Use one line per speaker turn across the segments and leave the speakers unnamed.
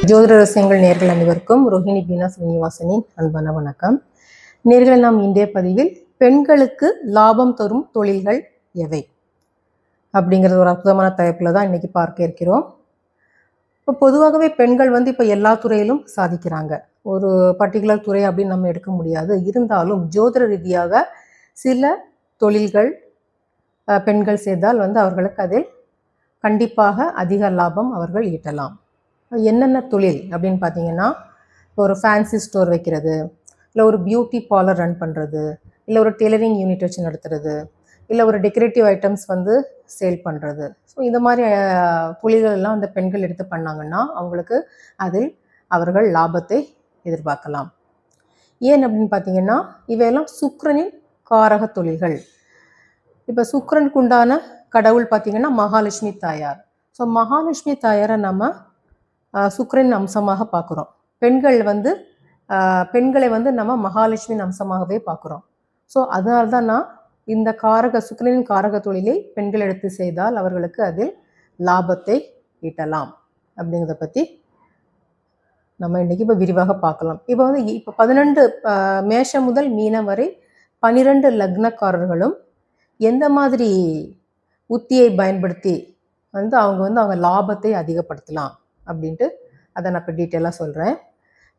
ஜோதிட ரகசியங்கள் நேர்கள் அனைவருக்கும் ரோஹிணி பீனா ஸ்ரீனிவாசனின் அன்பான வணக்கம். நேர்களை நாம் இன்றைய பதிவில் பெண்களுக்கு லாபம் தரும் தொழில்கள் எவை அப்படிங்கிறது ஒரு அற்புதமான தலைப்பில் தான் இன்னைக்கு பார்க்க இருக்கிறோம். இப்போ பொதுவாகவே பெண்கள் இப்போ எல்லா துறையிலும் சாதிக்கிறாங்க. ஒரு பர்டிகுலர் துறை அப்படின்னு நம்ம எடுக்க முடியாது. இருந்தாலும் ஜோதிட ரீதியாக சில தொழில்கள் பெண்கள் செய்தால் அவர்களுக்கு அதில் கண்டிப்பாக அதிக லாபம் அவர்கள் ஈட்டலாம். என்னென்ன தொழில் அப்படின்னு பார்த்தீங்கன்னா, ஒரு ஃபேன்சி ஸ்டோர் வைக்கிறது, இல்லை ஒரு பியூட்டி பார்லர் ரன் பண்ணுறது, இல்லை ஒரு டெய்லரிங் யூனிட் வச்சு நடத்துறது, இல்லை ஒரு டெக்கரேட்டிவ் ஐட்டம்ஸ் சேல் பண்ணுறது. ஸோ இந்த மாதிரி தொழில்கள் எல்லாம் அந்த பெண்கள் எடுத்து பண்ணாங்கன்னா அவங்களுக்கு அதில் அவர்கள் லாபத்தை எதிர்பார்க்கலாம். ஏன் அப்படின்னு பார்த்தீங்கன்னா, இவையெல்லாம் சுக்கிரனின் காரக தொழில்கள். இப்போ சுக்கிரனுக்கு உண்டான கடவுள் பார்த்தீங்கன்னா மகாலட்சுமி தாயார். ஸோ மகாலட்சுமி தாயாரை நம்ம சுக்கிரன் அம்சமாக பார்க்குறோம். பெண்களை நம்ம மகாலட்சுமியின் அம்சமாகவே பார்க்குறோம். ஸோ அதனால தான் நான் இந்த சுக்கிரனின் காரக தொழிலை பெண்கள் எடுத்து செய்தால் அவர்களுக்கு அதில் லாபத்தை ஈட்டலாம் அப்படிங்கிறத பற்றி நம்ம இன்றைக்கி இப்போ விரிவாக பார்க்கலாம். இப்போ 12 மேஷம் முதல் மீனம் வரை 12 லக்னக்காரர்களும் எந்த மாதிரி உத்தியை பயன்படுத்தி அவங்க லாபத்தை அதிகப்படுத்தலாம் அப்படின்ட்டு அதை நான் இப்போ டீட்டெயிலாக சொல்கிறேன்.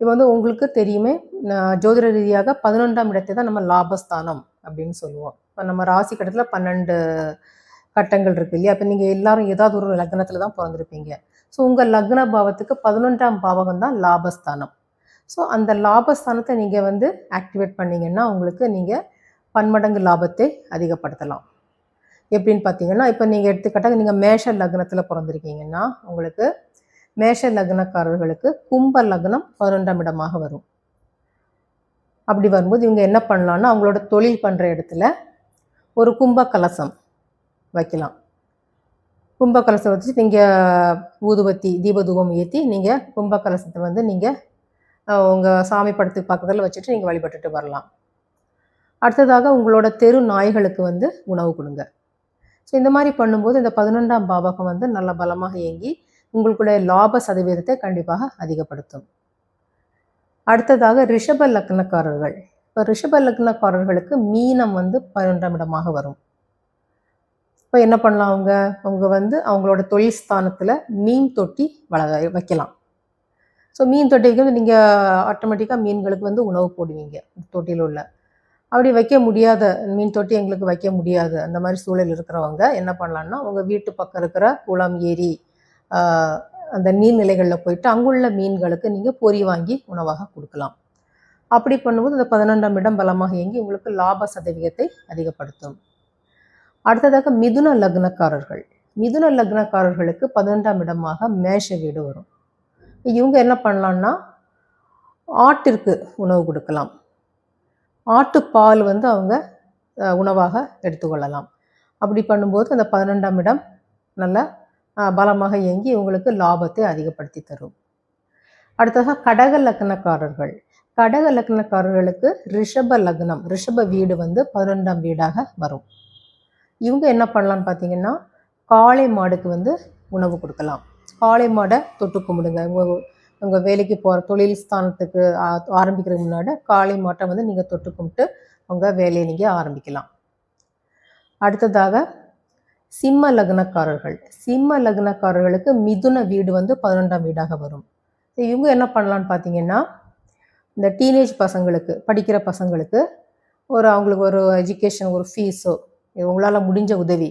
இப்போ உங்களுக்கு தெரியுமே, ஜோதிட ரீதியாக 11ஆம் இடத்தை தான் நம்ம லாபஸ்தானம் அப்படின்னு சொல்லுவோம். இப்போ நம்ம ராசி கட்டத்தில் 12 கட்டங்கள் இருக்குது இல்லையா? இப்போ நீங்கள் எல்லாரும் ஏதாவது ஒரு லக்னத்தில் தான் பிறந்திருப்பீங்க. ஸோ உங்கள் லக்ன பாவத்துக்கு 11ஆம் பாவகம் தான் லாபஸ்தானம். ஸோ அந்த லாபஸ்தானத்தை நீங்கள் ஆக்டிவேட் பண்ணிங்கன்னா உங்களுக்கு நீங்கள் பன்மடங்கு லாபத்தை அதிகப்படுத்தலாம். எப்படின்னு பார்த்தீங்கன்னா, இப்போ நீங்கள் எடுத்துக்கிட்டால் நீங்கள் மேஷ லக்னத்தில் பிறந்திருக்கீங்கன்னா உங்களுக்கு மேஷ லக்னக்காரர்களுக்கு கும்ப லக்னம் 11ஆம் இடமாக வரும். அப்படி வரும்போது இவங்க என்ன பண்ணலான்னா, அவங்களோட தொழில் பண்ணுற இடத்துல ஒரு கும்ப கலசம் வைக்கலாம். கும்ப கலசம் வச்சு நீங்கள் ஊதுபத்தி தீபதூபம் ஏற்றி நீங்கள் கும்ப கலசத்தை நீங்கள் உங்கள் சாமி படத்துக்கு பக்கத்தில் வச்சுட்டு நீங்கள் வழிபட்டுட்டு வரலாம். அடுத்ததாக உங்களோட தெரு நாய்களுக்கு உணவு கொடுங்க. ஸோ இந்த மாதிரி பண்ணும்போது இந்த 11ஆம் பாவகம் நல்ல பலமாக இயங்கி உங்களுடைய லாப சதவீதத்தை கண்டிப்பாக அதிகப்படுத்தும். அடுத்ததாக ரிஷப லக்னக்காரர்கள். இப்போ ரிஷப லக்னக்காரர்களுக்கு மீனம் 11ஆம் இடமாக வரும். இப்போ என்ன பண்ணலாம், அவங்க அவங்களோட தொழில் ஸ்தானத்தில் மீன் தொட்டி வைக்கலாம். ஸோ மீன் தொட்டிக்கு நீங்கள் ஆட்டோமேட்டிக்காக மீன்களுக்கு உணவு போடுவீங்க தொட்டியில் உள்ள. அப்படி வைக்க முடியாத மீன் தொட்டி எங்களுக்கு வைக்க முடியாது அந்த மாதிரி சூழல் இருக்கிறவங்க என்ன பண்ணலான்னா, உங்கள் வீட்டு பக்கம் இருக்கிற குளம், ஏரி, அந்த நீர்நிலைகளில் போயிட்டு அங்குள்ள மீன்களுக்கு நீங்கள் பொறி வாங்கி உணவாக கொடுக்கலாம். அப்படி பண்ணும்போது இந்த 11ஆம் இடம் பலமாக இயங்கி உங்களுக்கு லாப சதவீதத்தை அதிகப்படுத்தும். அடுத்ததாக மிதுன லக்னக்காரர்கள். மிதுன லக்னக்காரர்களுக்கு 11ஆம் இடமாக மேஷ வீடு வரும். இவங்க என்ன பண்ணலான்னா, ஆட்டிற்கு உணவு கொடுக்கலாம். ஆட்டுப்பால் அவங்க உணவாக எடுத்துக்கொள்ளலாம். அப்படி பண்ணும்போது அந்த 12ஆம் இடம் நல்ல பலமாக இயங்கி உங்களுக்கு லாபத்தை அதிகப்படுத்தி தரும். அடுத்ததாக கடக லக்னக்காரர்கள். கடக லக்னக்காரர்களுக்கு ரிஷப லக்னம், ரிஷப வீடு 11ஆம் வீடாக வரும். இவங்க என்ன பண்ணலான்னு பார்த்தீங்கன்னா, காளை மாடுக்கு உணவு கொடுக்கலாம். காளை மாடை தொட்டு கும்பிடுங்க. உங்கள் வேலைக்கு போகிற தொழில் ஸ்தானத்துக்கு ஆரம்பிக்கிறதுக்கு முன்னாடி காளை மாட்டை நீங்கள் தொட்டு கும்பிட்டு உங்கள் வேலையை நீங்கள் ஆரம்பிக்கலாம். அடுத்ததாக சிம்ம லக்னக்காரர்கள். சிம்ம லக்னக்காரர்களுக்கு மிதுன வீடு 11ஆம் வீடாக வரும். இவங்க என்ன பண்ணலான்னு பார்த்தீங்கன்னா, இந்த டீனேஜ் பசங்களுக்கு, படிக்கிற பசங்களுக்கு அவங்களுக்கு ஒரு எஜுகேஷன், ஒரு ஃபீஸோ, உங்களால் முடிஞ்ச உதவி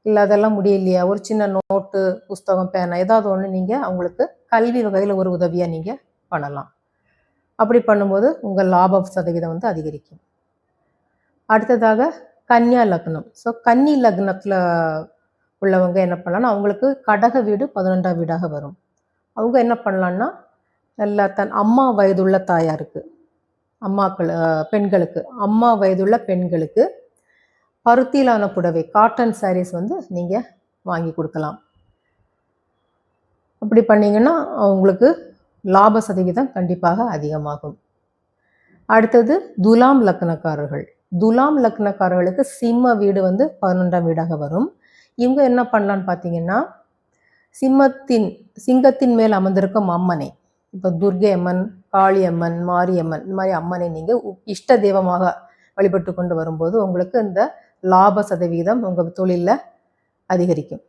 இல்லை அதெல்லாம் முடியலையா, ஒரு சின்ன நோட்டு, புஸ்தகம், பேனா ஏதாவது ஒன்று நீங்கள் அவங்களுக்கு கல்வி வகையில் ஒரு உதவியாக நீங்கள் பண்ணலாம். அப்படி பண்ணும்போது உங்கள் லாப சதவீதம் அதிகரிக்கும். அடுத்ததாக கன்னியா லக்னம். ஸோ கன்னி லக்னத்தில் உள்ளவங்க என்ன பண்ணலான்னா, அவங்களுக்கு கடக வீடு 11ஆம் வீடாக வரும். அவங்க என்ன பண்ணலான்னா, நல்லா தன் அம்மா வயதுள்ள தாயாருக்கு, பெண்களுக்கு, அம்மா வயதுள்ள பெண்களுக்கு பருத்தியிலான புடவை, காட்டன் சாரீஸ் நீங்கள் வாங்கி கொடுக்கலாம். அப்படி பண்ணிங்கன்னா அவங்களுக்கு லாப சதவீதம் கண்டிப்பாக அதிகமாகும். அடுத்தது துலாம் லக்னக்காரர்கள். துலாம் லக்னக்காரர்களுக்கு சிம்ம வீடு 11ஆம் வீடாக வரும். இவங்க என்ன பண்ணலான்னு பார்த்தீங்கன்னா, சிங்கத்தின் மேல் அமர்ந்திருக்கும் அம்மனை, இப்போ துர்க்கை அம்மன், காளி அம்மன், மாரியம்மன் இந்த மாதிரி அம்மனை நீங்கள் இஷ்ட தெய்வமாக வழிபட்டு கொண்டு வரும்போது உங்களுக்கு இந்த லாப சதவீதம் உங்கள் தொழிலில் அதிகரிக்கும்.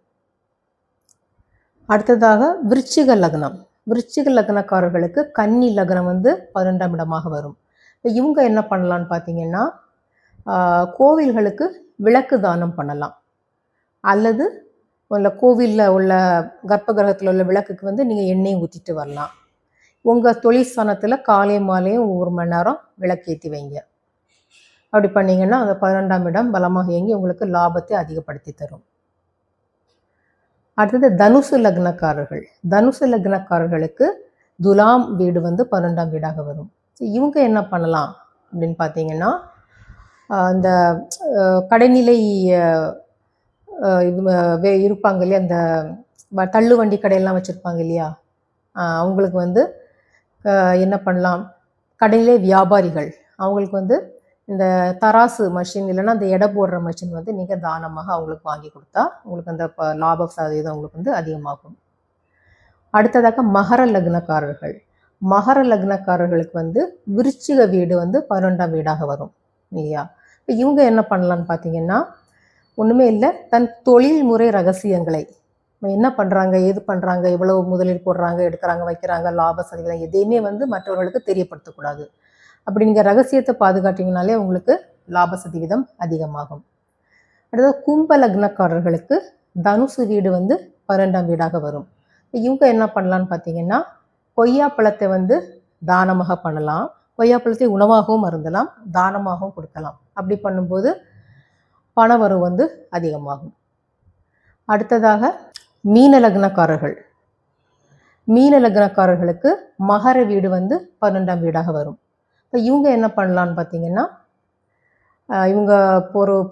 அடுத்ததாக விருச்சிக லக்னம். விருச்சிக லக்னக்காரர்களுக்கு கன்னி லக்னம் 12ஆம் இடமாக வரும். இவங்க என்ன பண்ணலான்னு பார்த்தீங்கன்னா, கோவில்களுக்கு விளக்கு தானம் பண்ணலாம். அல்லது உள்ள கோவிலில் உள்ள கர்ப்ப கிரகத்தில் உள்ள விளக்குக்கு நீங்கள் எண்ணெய் ஊற்றிட்டு வரலாம். உங்கள் தொழில் ஸ்தானத்தில் காலை மாலையும் 1 மணி நேரம் விளக்கேற்றி வைங்க. அப்படி பண்ணிங்கன்னா அந்த 12ஆம் இடம் பலமாக இயங்கி உங்களுக்கு லாபத்தை அதிகப்படுத்தி தரும். அடுத்தது தனுசு லக்னக்காரர்கள். தனுசு லக்னக்காரர்களுக்கு துலாம் வீடு 12ஆம் வீடாக வரும். இவங்க என்ன பண்ணலாம் அப்படின்னு பார்த்தீங்கன்னா, இந்த கடைநிலை இது இருப்பாங்க இல்லையா, இந்த தள்ளு வண்டி கடையெல்லாம் வச்சுருப்பாங்க இல்லையா, அவங்களுக்கு என்ன பண்ணலாம், கடைநிலை வியாபாரிகள் அவங்களுக்கு இந்த தராசு மிஷின் இல்லைன்னா அந்த எடை போடுற மிஷின் நீங்கள் தானமாக அவங்களுக்கு வாங்கி கொடுத்தா உங்களுக்கு அந்த லாப சதவீதம் உங்களுக்கு அதிகமாகும். அடுத்ததாக மகர லக்னக்காரர்கள். மகர லக்னக்காரர்களுக்கு விருச்சிக வீடு 12ஆம் வீடாக வரும் இல்லையா. இப்போ இவங்க என்ன பண்ணலான்னு பார்த்தீங்கன்னா, ஒன்றுமே இல்லை, தன் தொழில் முறை ரகசியங்களை என்ன பண்ணுறாங்க, ஏது பண்ணுறாங்க, எவ்வளவு முதலீடு போடுறாங்க, எடுக்கிறாங்க, வைக்கிறாங்க, லாப சதவீதம் எதையுமே மற்றவர்களுக்கு தெரியப்படுத்தக்கூடாது. அப்படி நீங்கள் ரகசியத்தை பாதுகாட்டிங்கனாலே உங்களுக்கு லாப சதவீதம் அதிகமாகும். அடுத்தது கும்ப லக்னக்காரர்களுக்கு தனுசு வீடு 12ஆம் வீடாக வரும். இவங்க என்ன பண்ணலான்னு பார்த்தீங்கன்னா, கொய்யாப்பழத்தை தானமாக பண்ணலாம். கொய்யாப்பழத்தை உணவாகவும் அருந்தலாம், தானமாகவும் கொடுக்கலாம். அப்படி பண்ணும்போது பணவரவு அதிகமாகும். அடுத்ததாக மீன லக்னக்காரர்கள். மீன லக்னக்காரர்களுக்கு மகர வீடு 12ஆம் வீடாக வரும். இப்போ இவங்க என்ன பண்ணலான்னு பார்த்தீங்கன்னா, இவங்க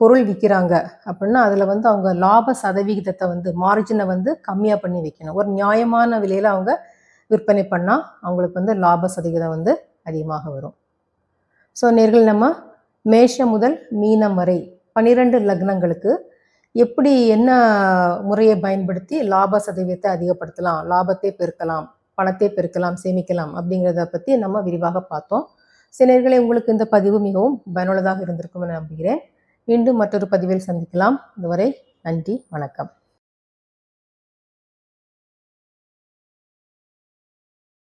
பொருள் விற்கிறாங்க அப்படின்னா அதில் அவங்க லாப சதவிகிதத்தை மார்ஜினை கம்மியாக பண்ணி வைக்கணும். ஒரு நியாயமான விலையில் அவங்க விற்பனை பண்ணால் அவங்களுக்கு லாப சதவிகிதம் அதிகமாக வரும். ஸோ நேர்கள் நம்ம மேஷம் முதல் மீனம் வரை 12 லக்னங்களுக்கு எப்படி என்ன முறையை பயன்படுத்தி லாப சதவீதத்தை அதிகப்படுத்தலாம், லாபத்தை பெருக்கலாம், பணத்தை பெருக்கலாம், சேமிக்கலாம் அப்படிங்கிறத பற்றி நம்ம விரிவாக பார்த்தோம். சிலர்களை உங்களுக்கு இந்த பதிவு மிகவும் பயனுள்ளதாக இருந்திருக்கும் என நம்புகிறேன். மீண்டும் மற்றொரு பதிவில் சந்திக்கலாம். இதுவரை நன்றி, வணக்கம்.